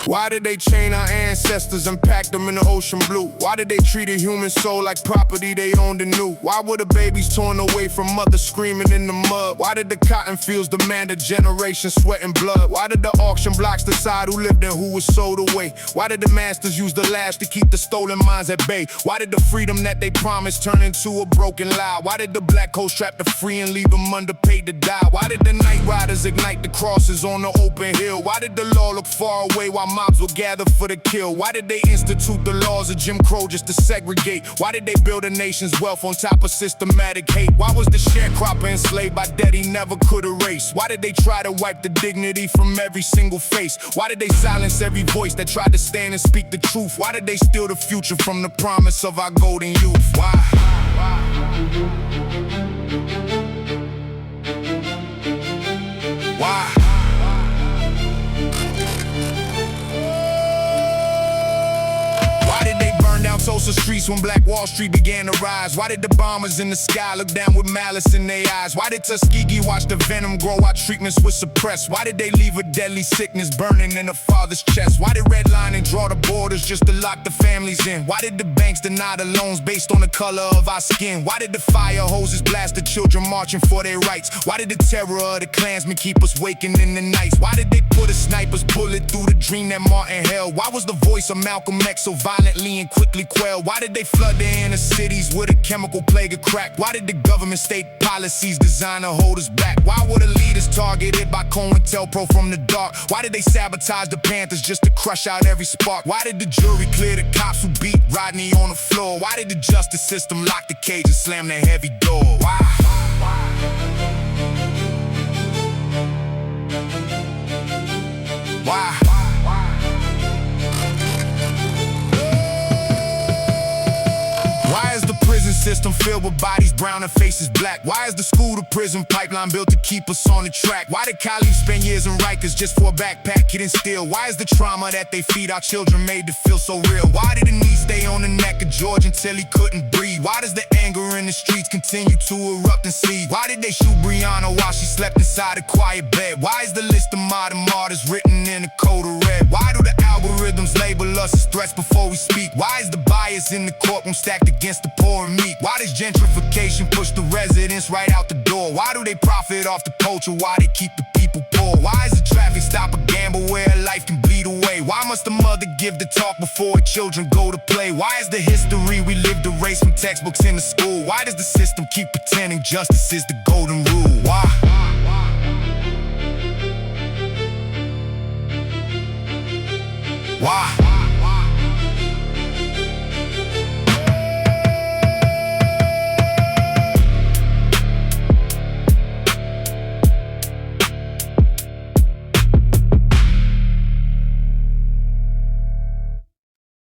Why did they chain our ancestors and pack them in the ocean blue? Why did they treat a human soul like property they owned and knew? Why were the babies torn away from mothers screaming in the mud? Why did the cotton fields demand a generation sweat and blood? Why did the auction blocks decide who lived and who was sold away? Why did the masters use the lash to keep the stolen minds at bay? Why did the freedom that they promised turn into a broken lie? Why did the black coats trap the free and leave them underpaid to die? Why did the night riders ignite the crosses on the open hill? Why did the law look far away while mobs will gather for the kill? Why did they institute the laws of Jim Crow just to segregate? Why did they build a nation's wealth on top of systematic hate? Why was the sharecropper enslaved by debt he never could erase? Why did they try to wipe the dignity from every single face? Why did they silence every voice that tried to stand and speak the truth? Why did they steal the future from the promise of our golden youth? Why? Why? Tulsa streets when Black Wall Street began to rise? Why did the bombers in the sky look down with malice in their eyes? Why did Tuskegee watch the venom grow while treatments were suppressed? Why did they leave a deadly sickness burning in a father's chest? Why did redline and draw the borders just to lock the families in? Why did the banks deny the loans based on the color of our skin? Why did the fire hoses blast the children marching for their rights? Why did the terror of the Klansmen keep us waking in the nights? Why did they put a sniper's bullet through the dream that Martin held? Why was the voice of Malcolm X so violently and quickly quelled? Why did they flood the inner cities with a chemical plague of crack? Why did the government state policies designed to hold us back? Why were the leaders targeted by COINTELPRO from the dark? Why did they sabotage the Panthers just to crush out every spark? Why did the jury clear the cops who beat Rodney on the floor? Why did the justice system lock the cage and slam their heavy door? Why? Why? Why is the prison system filled with bodies brown and faces black? Why is the school to prison pipeline built to keep us on the track? Why did Khalif spend years in Rikers just for a backpack hidden still? Why is the trauma that they feed our children made to feel so real? Why did the knee stay on the neck of George until he couldn't breathe? Why does the anger in the streets continue to erupt and seethe? Why did they shoot Breonna while she slept inside a quiet bed? Why is the list of modern martyrs written in a code of red? Why do the algorithms label us as threats before we speak? Why is the bias in the courtroom stacked against the poor and meek? Why does gentrification push the residents right out the door? Why do they profit off the culture? Why they keep the people poor? Why is the traffic stop a gamble where life can bleed away? Why must the mother give the talk before her children go to play? Why is the history we lived erased from textbooks in the school? Why does the system keep pretending justice is the golden rule?